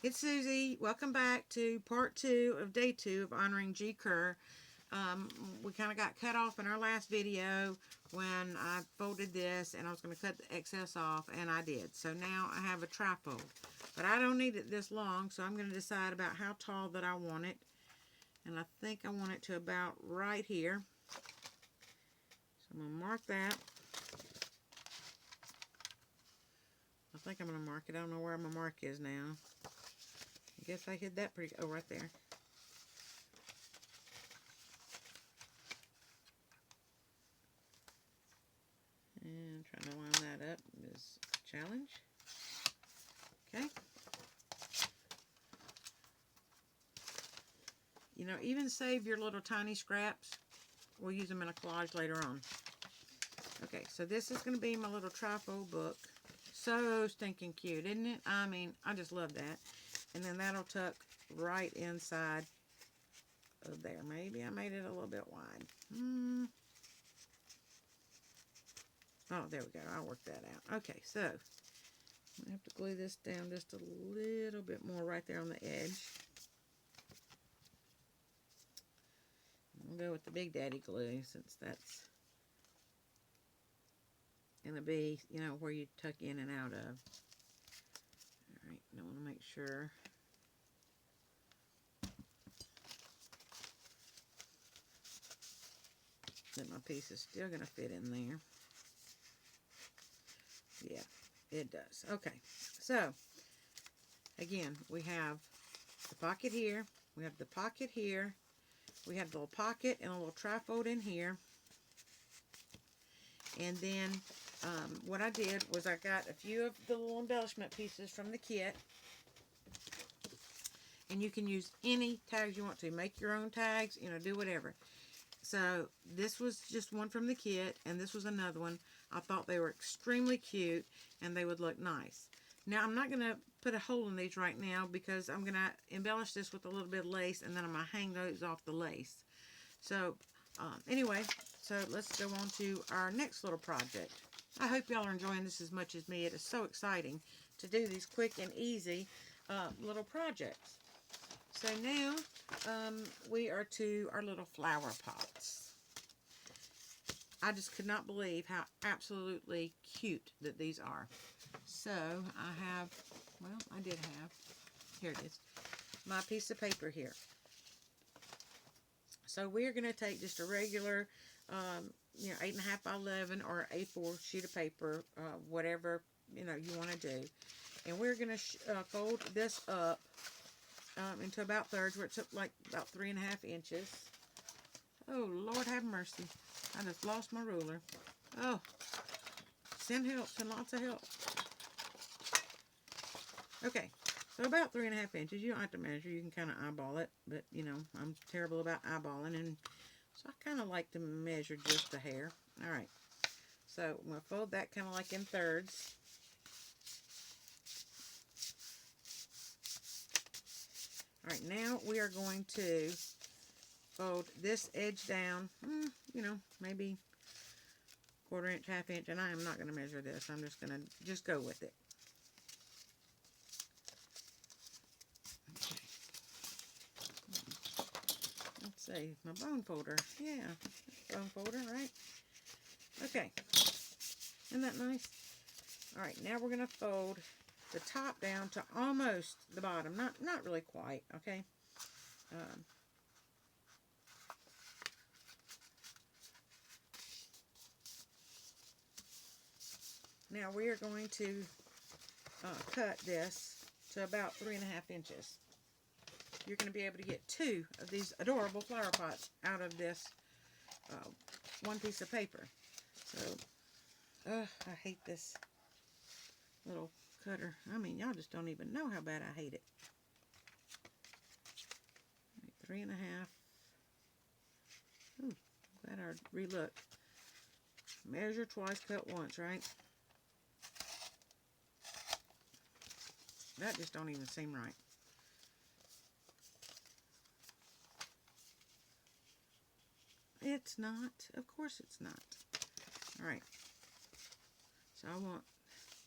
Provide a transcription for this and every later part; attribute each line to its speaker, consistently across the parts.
Speaker 1: It's Susie. Welcome back to part 2 of day 2 of honoring Gi Kerr. We kind of got cut off in our last video when I folded this and I was going to cut the excess off, and I did. So now I have a trifold. But I don't need it this long, so I'm going to decide about how tall that I want it. And I think I want it to about right here. So I'm going to mark that. I think I'm going to mark it. I don't know where my mark is now. I guess I hid that pretty... Oh, right there. And trying to line that up is a challenge. Okay. You know, even save your little tiny scraps. We'll use them in a collage later on. Okay, so this is going to be my little trifold book. So stinking cute, isn't it? I mean, I just love that. And then that'll tuck right inside of there. Maybe I made it a little bit wide. Oh, there we go. I'll work that out. Okay, so I have to glue this down just a little bit more right there on the edge. I'll go with the Big Daddy glue since that's going to be, you know, where you tuck in and out of. Alright, I want to make sure that my piece is still going to fit in there. Yeah, it does. Okay, so again, we have the pocket here, we have the pocket here, we have the little pocket and a little trifold in here, and then what I did was I got a few of the little embellishment pieces from the kit, and you can use any tags you want to. Make your own tags, you know, do whatever. So this was just one from the kit, and this was another one. I thought they were extremely cute, and they would look nice. Now, I'm not going to put a hole in these right now because I'm going to embellish this with a little bit of lace, and then I'm going to hang those off the lace. So, anyway, so let's go on to our next little project. I hope y'all are enjoying this as much as me. It is so exciting to do these quick and easy little projects. So now we are to our little flower pots. I just could not believe how absolutely cute that these are. So I have, well, I did have, here it is, my piece of paper here. So we're going to take just a regular, you know, 8.5 by 11 or A4 sheet of paper, whatever, you know, you want to do. And we're going to fold this up into about thirds, where it took like about 3.5 inches. Oh, Lord have mercy. I just lost my ruler. Oh, send help, send lots of help. Okay, so about 3.5 inches. You don't have to measure, you can kind of eyeball it, but you know, I'm terrible about eyeballing, and so I kind of like to measure just a hair. Alright, so I'm going to fold that kind of like in thirds. Alright, now we are going to fold this edge down, you know, maybe 1/4 inch, 1/2 inch, and I am not going to measure this. I'm just going to go with it. Okay. Let's see, my bone folder. Yeah, bone folder, right? Okay. Isn't that nice? Alright, now we're going to fold the top down to almost the bottom. Not really quite, okay? Now we are going to cut this to about 3.5 inches. You're going to be able to get 2 of these adorable flower pots out of this one piece of paper. So, I hate this little cutter. I mean, y'all just don't even know how bad I hate it. 3.5. Ooh, glad I re-looked. Measure twice, cut once, right? That just don't even seem right. It's not. Of course it's not. Alright. So I want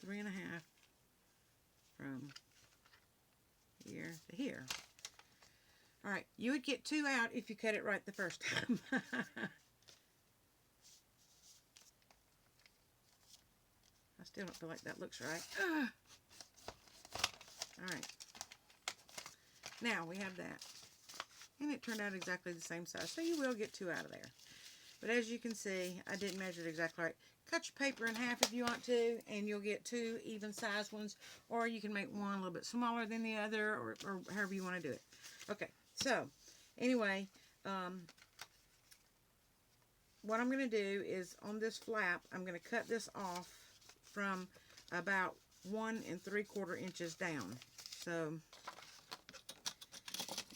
Speaker 1: 3.5 from here to here. All right, you would get 2 out if you cut it right the first time. I still don't feel like that looks right. All right. Now we have that. And it turned out exactly the same size. So you will get 2 out of there. But as you can see, I didn't measure it exactly right. Cut your paper in half if you want to, and you'll get 2 even sized ones. Or you can make one a little bit smaller than the other, or however you want to do it. Okay, so anyway, what I'm going to do is on this flap, I'm going to cut this off from about 1 3/4 inches down. So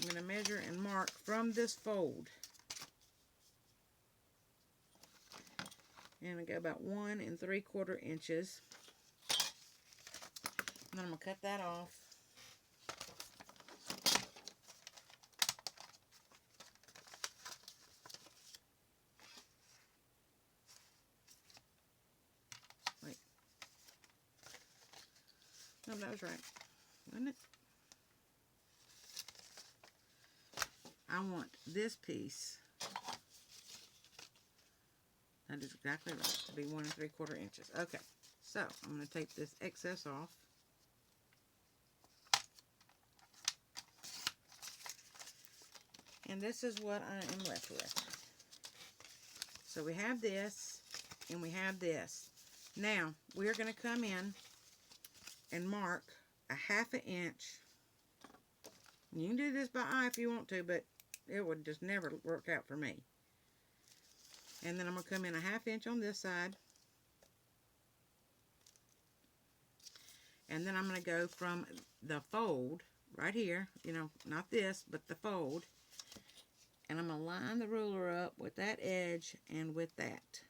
Speaker 1: I'm going to measure and mark from this fold. And I go about 1 3/4 inches. And then I'm going to cut that off. Wait. No, that was right. Wasn't it? I want this piece, that is exactly right, to be 1 3/4 inches. Okay, so I'm going to take this excess off. And this is what I am left with. So we have this, and we have this. Now, we're going to come in and mark a 1/2 inch. You can do this by eye if you want to, but it would just never work out for me. And then I'm going to come in a 1/2 inch on this side. And then I'm going to go from the fold right here, you know, not this, but the fold. And I'm going to line the ruler up with that edge and with that.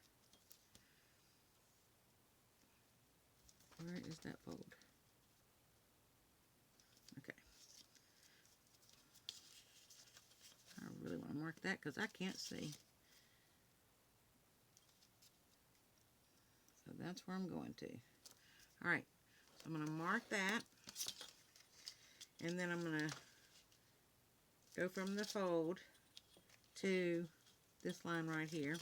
Speaker 1: Where is that fold? Okay. I really want to mark that because I can't see. So that's where I'm going to. Alright, so I'm going to mark that. And then I'm going to go from the fold to this line right here.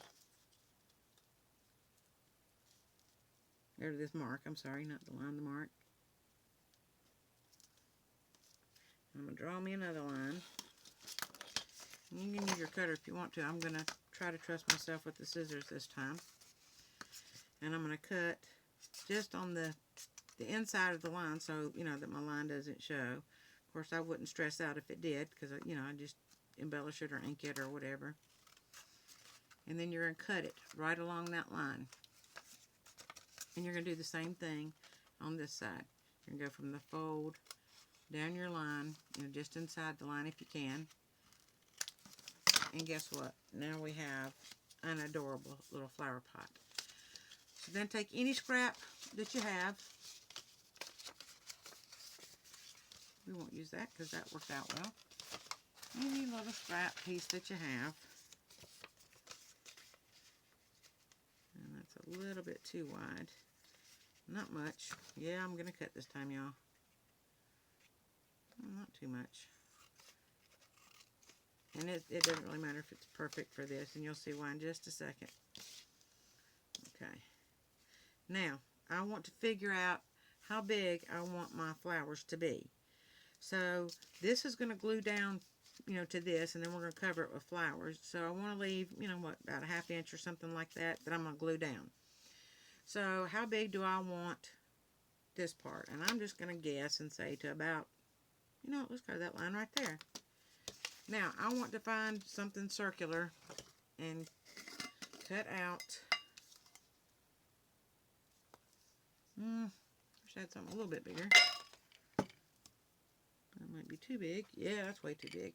Speaker 1: Or this mark, I'm sorry, not the line, the mark. I'm going to draw me another line. You can use your cutter if you want to. I'm going to try to trust myself with the scissors this time. And I'm going to cut just on the inside of the line so, you know, that my line doesn't show. Of course, I wouldn't stress out if it did because, you know, I just embellish it or ink it or whatever. And then you're going to cut it right along that line. And you're going to do the same thing on this side. You're going to go from the fold down your line, you know, just inside the line if you can. And guess what? Now we have an adorable little flower pot. So then take any scrap that you have. We won't use that because that worked out well. Any little scrap piece that you have. And that's a little bit too wide. Not much. Yeah, I'm going to cut this time, y'all. Not too much. And it doesn't really matter if it's perfect for this, and you'll see why in just a second. Okay. Now, I want to figure out how big I want my flowers to be. So, this is going to glue down, you know, to this, and then we're going to cover it with flowers. So, I want to leave, you know, what, about a 1/2 inch or something like that I'm going to glue down. So, how big do I want this part? And I'm just going to guess and say to about, you know, let's go to that line right there. Now, I want to find something circular and cut out. Wish I had something a little bit bigger. That might be too big. Yeah, that's way too big.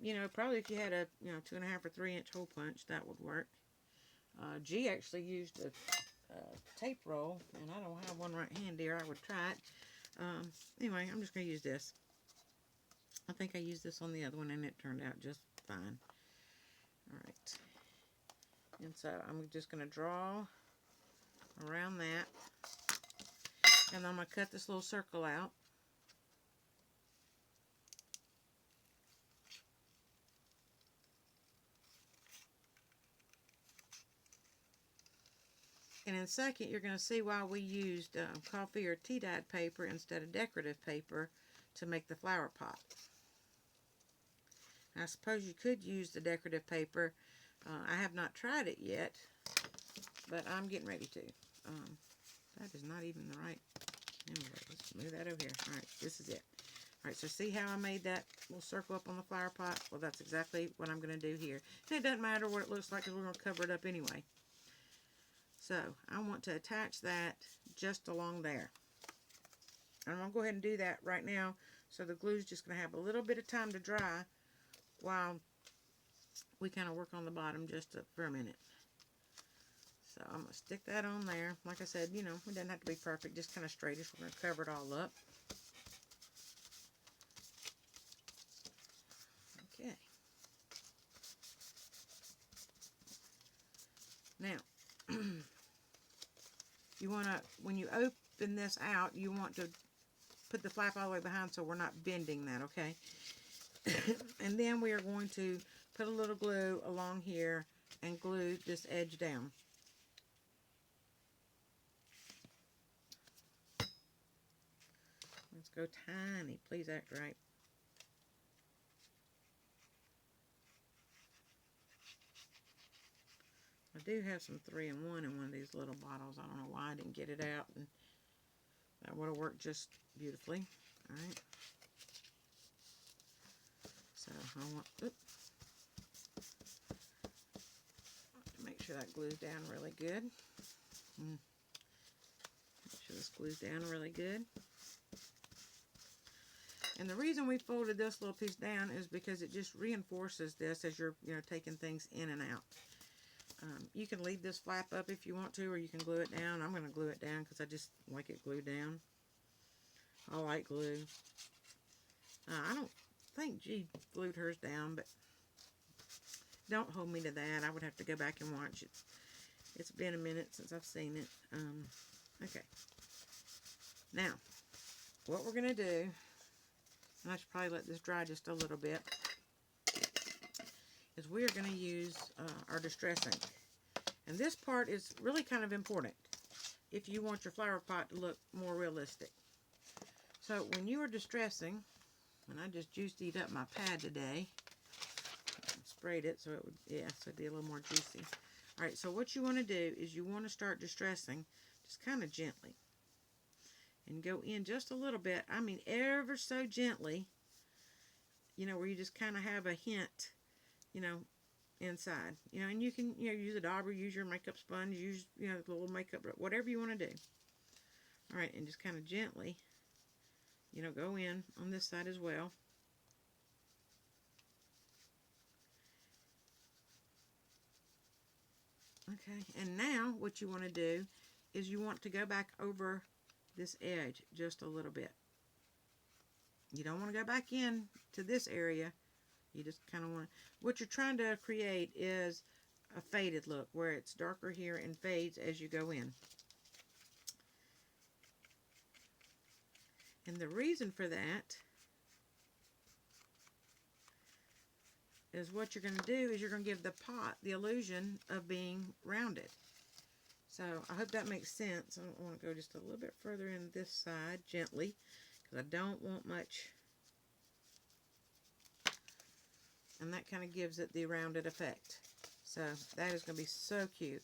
Speaker 1: You know, probably if you had a, you know, 2.5 or 3 inch hole punch, that would work. G actually used a tape roll, and I don't have one right handy, or I would try it. Anyway, I'm just going to use this. I think I used this on the other one, and it turned out just fine. Alright. And so I'm just going to draw around that. And I'm going to cut this little circle out. And in second, you're going to see why we used coffee or tea dyed paper instead of decorative paper to make the flower pot. I suppose you could use the decorative paper. I have not tried it yet, but I'm getting ready to. That is not even the right. Anyway, let's move that over here. All right, this is it. All right, so see how I made that little circle up on the flower pot? Well, that's exactly what I'm going to do here. And it doesn't matter what it looks like because we're going to cover it up anyway. So I want to attach that just along there. And I'm going to go ahead and do that right now. So the glue is just going to have a little bit of time to dry while we kind of work on the bottom just for a minute. So I'm going to stick that on there. Like I said, you know, it doesn't have to be perfect, just kind of straightish. We're going to cover it all up. Okay. Now, you want to, when you open this out, you want to put the flap all the way behind so we're not bending that, okay? And then we are going to put a little glue along here and glue this edge down. Let's go tiny. Please act right. I do have some 3-in-1 in one of these little bottles. I don't know why I didn't get it out, and that would have worked just beautifully. All right. So I want to make sure that glues down really good. Make sure this glues down really good. And the reason we folded this little piece down is because it just reinforces this as you're taking things in and out. You can leave this flap up if you want to, or you can glue it down. I'm going to glue it down because I just like it glued down. I like glue. I don't think G glued hers down, but don't hold me to that. I would have to go back and watch it. It's been a minute since I've seen it. Okay. Now, what we're going to do, and I should probably let this dry just a little bit, is we are going to use our distress ink. And this part is really kind of important if you want your flower pot to look more realistic. So when you are distressing, and I just juiced up my pad today, sprayed it so it would, yeah, so it'd be a little more juicy. All right, so what you want to do is you want to start distressing just kind of gently. And go in just a little bit, I mean ever so gently, where you just kind of have a hint, inside. And you can, use a dauber, use your makeup sponge, use, the little makeup, whatever you want to do. All right, and just kind of gently, go in on this side as well. Okay, and now what you want to do is you want to go back over this edge just a little bit. You don't want to go back in to this area. You just kind of want to, what you're trying to create is a faded look where it's darker here and fades as you go in. And the reason for that is what you're going to do is you're going to give the pot the illusion of being rounded. So I hope that makes sense. I want to go just a little bit further in this side gently because I don't want much. And that kind of gives it the rounded effect. So that is going to be so cute.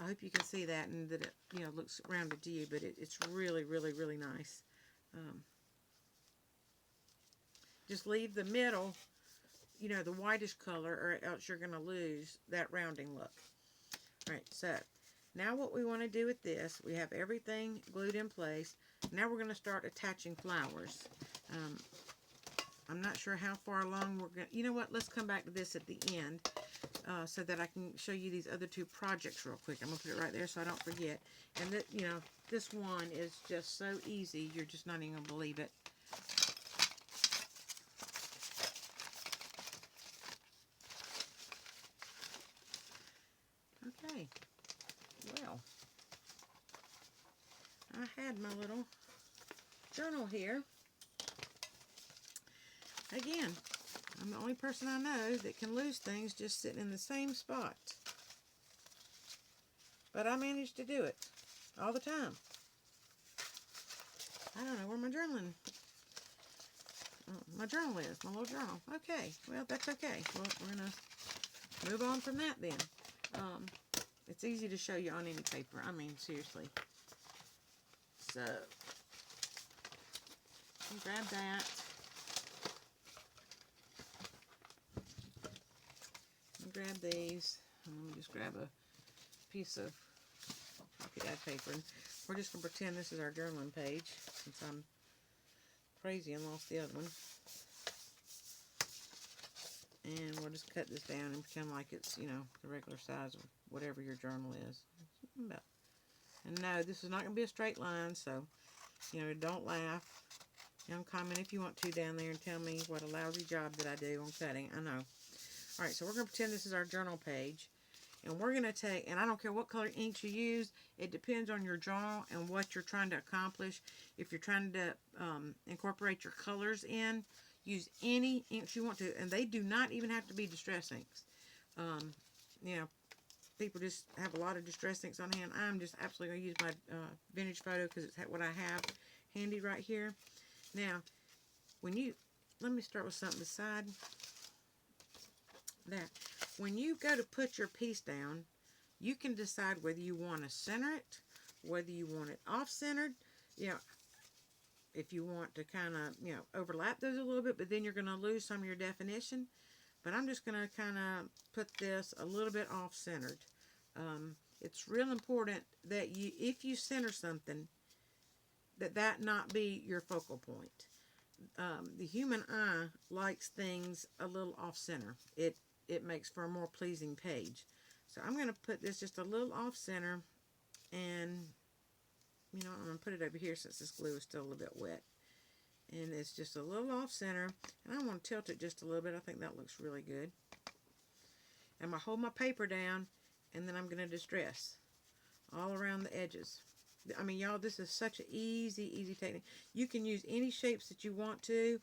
Speaker 1: I hope you can see that and that it looks rounded to you, but it's really, really, really nice. Just leave the middle, the whitish color, or else you're going to lose that rounding look. All right, so now what we want to do with this, we have everything glued in place. Now we're going to start attaching flowers. I'm not sure how far along we're going to, you know what, let's come back to this at the end so that I can show you these other two projects real quick. I'm going to put it right there so I don't forget. And that, this one is just so easy, you're just not even going to believe it. Okay, well, I had my little journal here. Again, I'm the only person I know that can lose things just sitting in the same spot. But I managed to do it all the time. I don't know where my journaling, my journal is, my little journal. Okay, well, that's okay. Well, we're going to move on from that then. It's easy to show you on any paper. I mean, seriously. So, grab that. Grab these. And let me just grab a piece of pocket ad paper. And we're just going to pretend this is our journaling page, since I'm crazy and lost the other one. And we'll just cut this down and pretend like it's, you know, the regular size of whatever your journal is. And no, this is not going to be a straight line, so, you know, don't laugh. You know, comment if you want to down there and tell me what a lousy job that I do on cutting. I know. Alright, so we're going to pretend this is our journal page. And we're going to take, and I don't care what color inks you use, it depends on your journal and what you're trying to accomplish. If you're trying to incorporate your colors in, use any inks you want to. And they do not even have to be distress inks. You know, people just have a lot of distress inks on hand. I'm just absolutely going to use my vintage photo because it's what I have handy right here. Now, when you, let me start with something beside that. When you go to put your piece down, you can decide whether you want to center it, whether you want it off-centered, you know, if you want to kind of, you know, overlap those a little bit, but then you're going to lose some of your definition. But I'm just going to kind of put this a little bit off-centered. It's real important that you, if you center something, that not be your focal point. The human eye likes things a little off-center. It makes for a more pleasing page. So I'm going to put this just a little off-center, and, you know, I'm going to put it over here since this glue is still a little bit wet. And it's just a little off-center, and I want to tilt it just a little bit. I think that looks really good. I'm going to hold my paper down, and then I'm going to distress all around the edges. I mean, y'all, this is such an easy technique. You can use any shapes that you want to.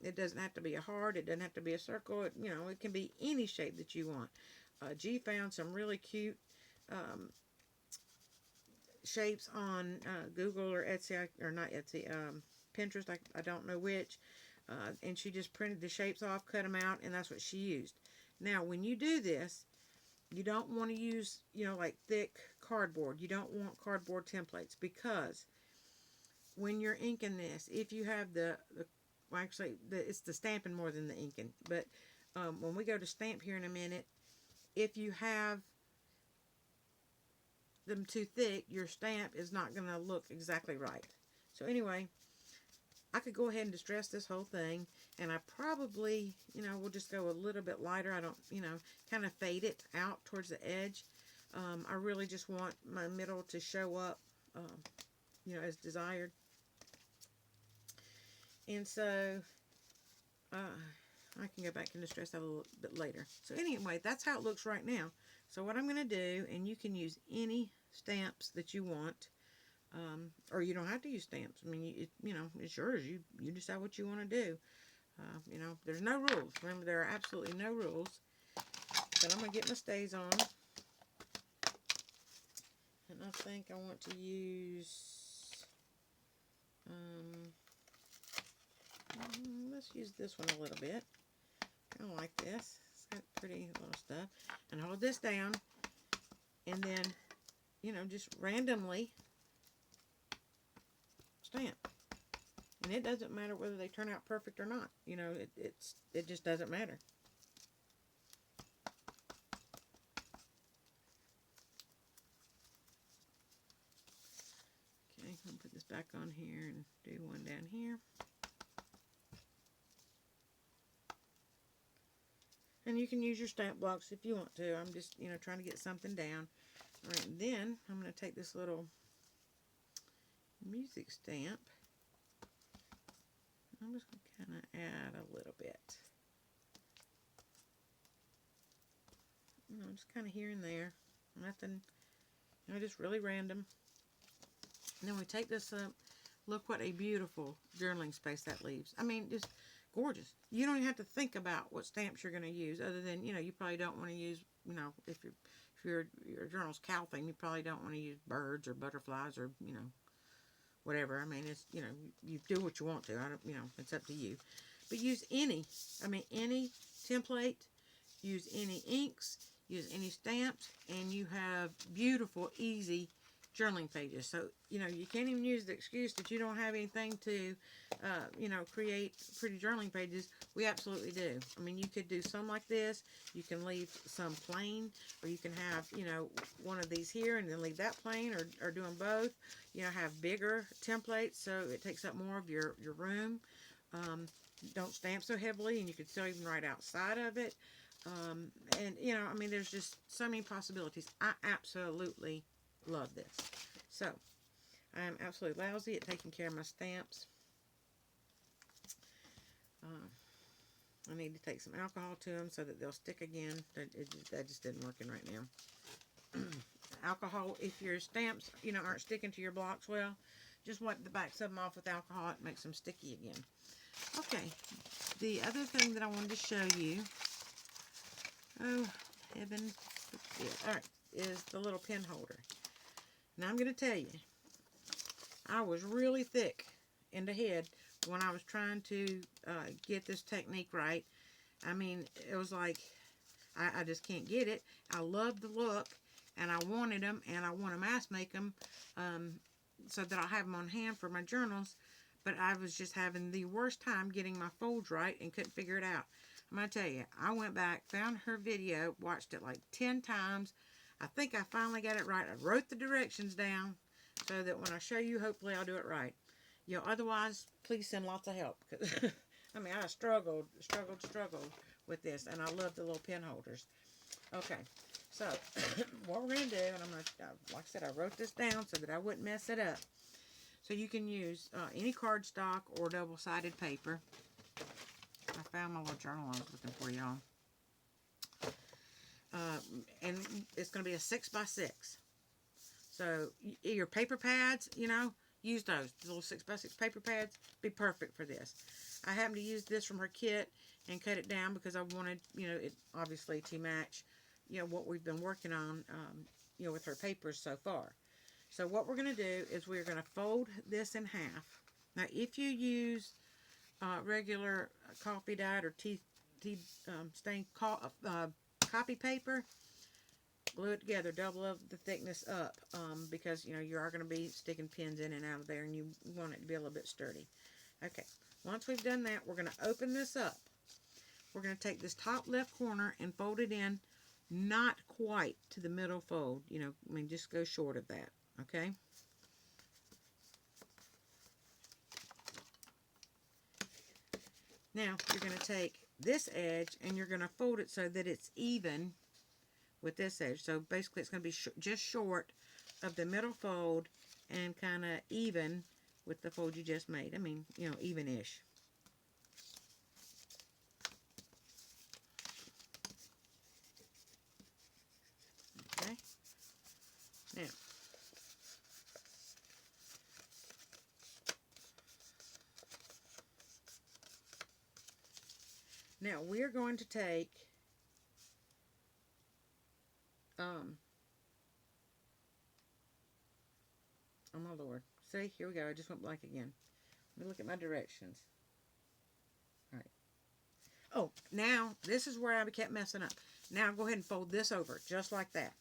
Speaker 1: It doesn't have to be a heart. It doesn't have to be a circle. You know, it can be any shape that you want. G found some really cute shapes on Google or Etsy, or not Etsy, Pinterest, I don't know which. And she just printed the shapes off, cut them out, and that's what she used. Now, when you do this, you don't want to use, you know, like thick cardboard. You don't want cardboard templates, because when you're inking this, if you have well, actually, it's the stamping more than the inking. But when we go to stamp here in a minute, if you have them too thick, your stamp is not going to look exactly right. So anyway, I could go ahead and distress this whole thing, and I probably, you know, will just go a little bit lighter. I don't, you know, kind of fade it out towards the edge. I really just want my middle to show up, you know, as desired. And so, I can go back and distress that a little bit later. So anyway, that's how it looks right now. So what I'm going to do, and you can use any stamps that you want, or you don't have to use stamps. I mean, you know, it's yours. You decide what you want to do. You know, there's no rules. Remember, there are absolutely no rules. But I'm going to get my stays on. And I think I want to use, let's use this one a little bit. Kind of like this. It's got pretty little stuff. And hold this down. And then, you know, just randomly stamp. And it doesn't matter whether they turn out perfect or not. You know, it just doesn't matter. Okay, I'm going to put this back on here and do one down here. And you can use your stamp blocks if you want to. I'm just, you know, trying to get something down. All right, then I'm going to take this little music stamp. I'm just going to kind of add a little bit. You know, just kind of here and there. Nothing, you know, just really random. And then we take this up. Look what a beautiful journaling space that leaves. I mean, just gorgeous. You don't even have to think about what stamps you're going to use, other than, you know, you probably don't want to use, you know, if if your journal's cow theme, you probably don't want to use birds or butterflies or, whatever. I mean, it's, you do what you want to. I don't, it's up to you. But use any template, use any inks, use any stamps, and you have beautiful, easy journaling pages. So, you can't even use the excuse that you don't have anything to, create pretty journaling pages. We absolutely do. I mean, you could do some like this. You can leave some plain, or you can have, one of these here and then leave that plain, or do them both. Have bigger templates so it takes up more of your room. Don't stamp so heavily, and you can still even write outside of it. And, I mean, there's just so many possibilities. I absolutely love this. So, I am absolutely lousy at taking care of my stamps. I need to take some alcohol to them so that they'll stick again. That just isn't working right now. Alcohol, if your stamps, aren't sticking to your blocks well, just wipe the backs of them off with alcohol. It makes them sticky again. Okay, the other thing that I wanted to show you, oh, heaven, all right, is the little pen holder. Now, I'm going to tell you, I was really thick in the head when I was trying to get this technique right. I mean, it was like, I just can't get it. I love the look, and I wanted them, and I want to mass make them so that I'll have them on hand for my journals. But I was just having the worst time getting my folds right and couldn't figure it out. I'm going to tell you, I went back, found her video, watched it like 10 times. I think I finally got it right. I wrote the directions down so that when I show you, hopefully I'll do it right. Otherwise, please send lots of help. Cause I mean, I struggled with this, and I love the little pen holders. Okay, so what we're going to do, and I'm going to, like I said, I wrote this down so that I wouldn't mess it up. So you can use any cardstock or double-sided paper. I found my little journal I was looking for, y'all. And it's going to be a 6x6. So your paper pads, use those. The little 6x6 paper pads be perfect for this. I happen to use this from her kit and cut it down because I wanted, it obviously to match, what we've been working on, with her papers so far. So what we're going to do is we're going to fold this in half. Now, if you use regular coffee dyed or tea stained copy paper, glue it together, double up the thickness up, because you are going to be sticking pins in and out of there, and you want it to be a little bit sturdy. Okay, once we've done that, we're going to open this up. We're going to take this top left corner and fold it in, not quite to the middle fold. Just go short of that. Okay. Now, you're going to take this edge and you're going to fold it so that it's even with this edge. So basically it's going to be just short of the middle fold and kind of even with the fold you just made. I mean, even-ish. Okay. Now we're going to take oh my Lord. See, here we go. I just went blank again. Let me look at my directions. All right. Oh, now this is where I kept messing up. Now go ahead and fold this over just like that.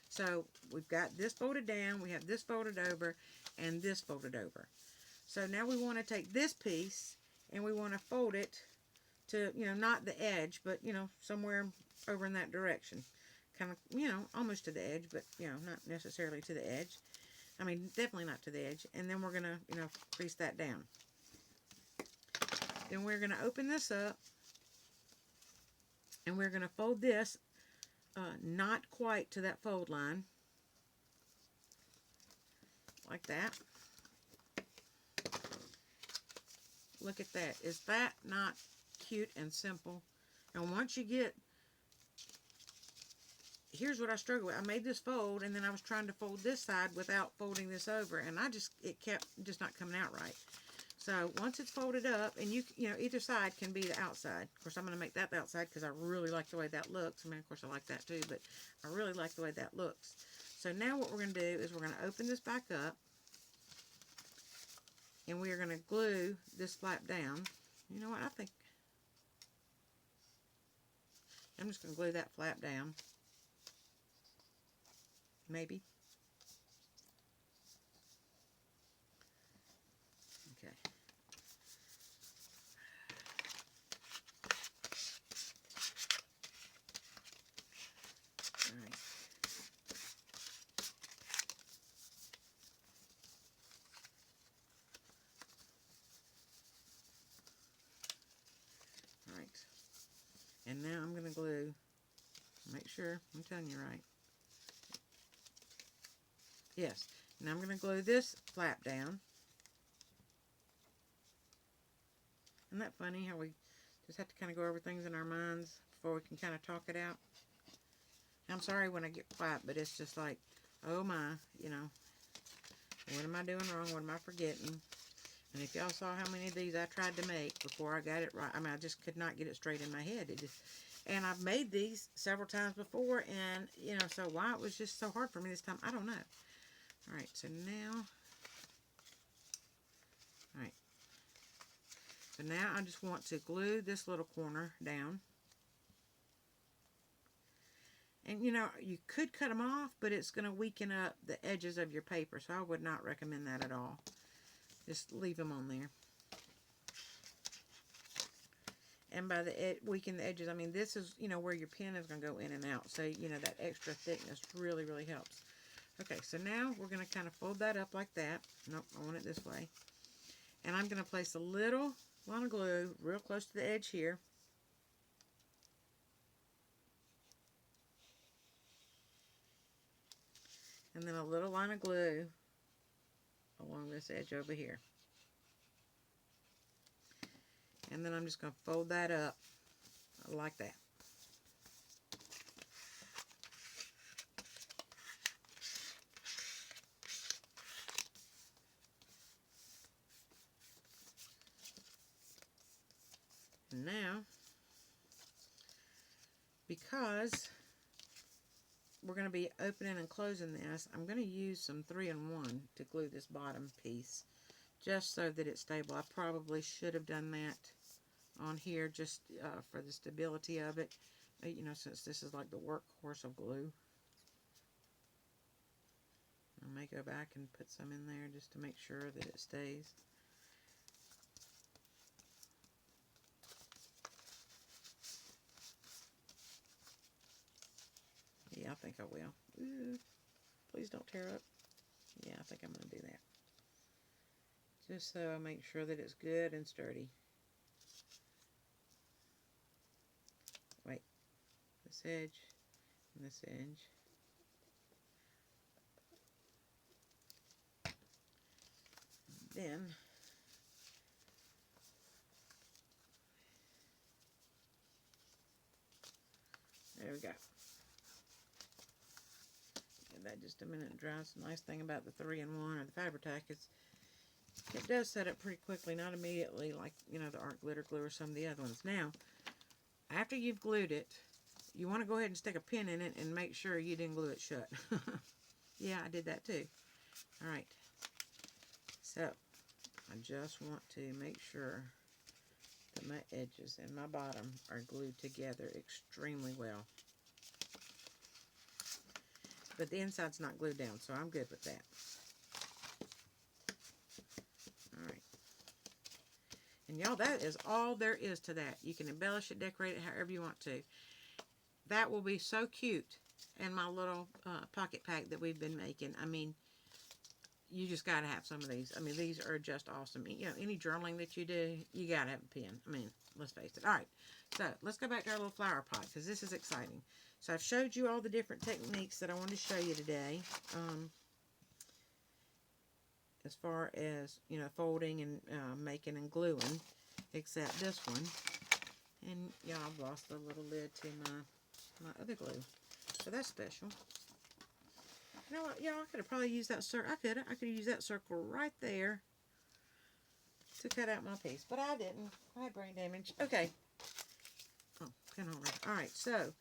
Speaker 1: So we've got this folded down, we have this folded over, and this folded over. So now we want to take this piece and we want to fold it to, not the edge, but, somewhere over in that direction. Kind of, almost to the edge, but, not necessarily to the edge. I mean, definitely not to the edge. And then we're going to, crease that down. Then we're going to open this up. And we're going to fold this not quite to that fold line. Like that. Look at that. Is that not cute and simple? And once you get, here's what I struggled with. I made this fold, and then I was trying to fold this side without folding this over, and it kept just not coming out right. So once it's folded up, and you know, either side can be the outside. Of course, I'm going to make that the outside because I really like the way that looks. I mean, of course, I like that too, but I really like the way that looks. So now what we're going to do is we're going to open this back up, and we are going to glue this flap down. You know what? I think I'm just going to glue that flap down. Maybe. Okay. All right. All right. And now I'm going to glue, make sure I'm telling you right. Yes. Now I'm going to glue this flap down. Isn't that funny how we just have to kind of go over things in our minds before we can kind of talk it out? I'm sorry when I get quiet, but it's just like, oh my, you know, what am I doing wrong? What am I forgetting? And if y'all saw how many of these I tried to make before I got it right, I mean, I just could not get it straight in my head. It just, and I've made these several times before, and, you know, so why it was just so hard for me this time, I don't know. All right, so now, all right. So now I just want to glue this little corner down. And you know, you could cut them off, but it's going to weaken up the edges of your paper, so I would not recommend that at all. Just leave them on there. And by the weaken the edges, I mean this is, you know, where your pen is going to go in and out. So, you know, that extra thickness really, really helps. Okay, so now we're going to kind of fold that up like that. Nope, I want it this way. And I'm going to place a little line of glue real close to the edge here. And then a little line of glue along this edge over here. And then I'm just going to fold that up like that. And now, because we're going to be opening and closing this, I'm going to use some 3-in-1 to glue this bottom piece, just so that it's stable. I probably should have done that on here just for the stability of it, you know, since this is like the workhorse of glue. I may go back and put some in there just to make sure that it stays. Yeah, I think I will. Ooh, please don't tear up. Yeah, I think I'm going to do that. Just so I make sure that it's good and sturdy. Wait, this edge and this edge. And then there we go. Give that just a minute and dry. The nice thing about the 3-in-1 or the Fabri-Tac is it does set up pretty quickly, not immediately like, you know, the art glitter glue or some of the other ones. Now, after you've glued it, you want to go ahead and stick a pin in it and make sure you didn't glue it shut. Yeah, I did that too. All right. So, I just want to make sure that my edges and my bottom are glued together extremely well. But the inside's not glued down, so I'm good with that. Alright. And y'all, that is all there is to that. You can embellish it, decorate it however you want to. That will be so cute in my little pocket pack that we've been making. I mean, you just got to have some of these. I mean, these are just awesome. You know, any journaling that you do, you got to have a pen. I mean, let's face it. All right, so let's go back to our little flower pot because this is exciting. So I've showed you all the different techniques that I wanted to show you today. As far as, you know, folding and making and gluing, except this one. And, yeah, I've lost the little lid to my other glue. So that's special. You know what, y'all, I could have probably used that circle. I could use that circle right there to cut out my piece, but I didn't. I had brain damage. Okay. Oh, pen holder. All right, so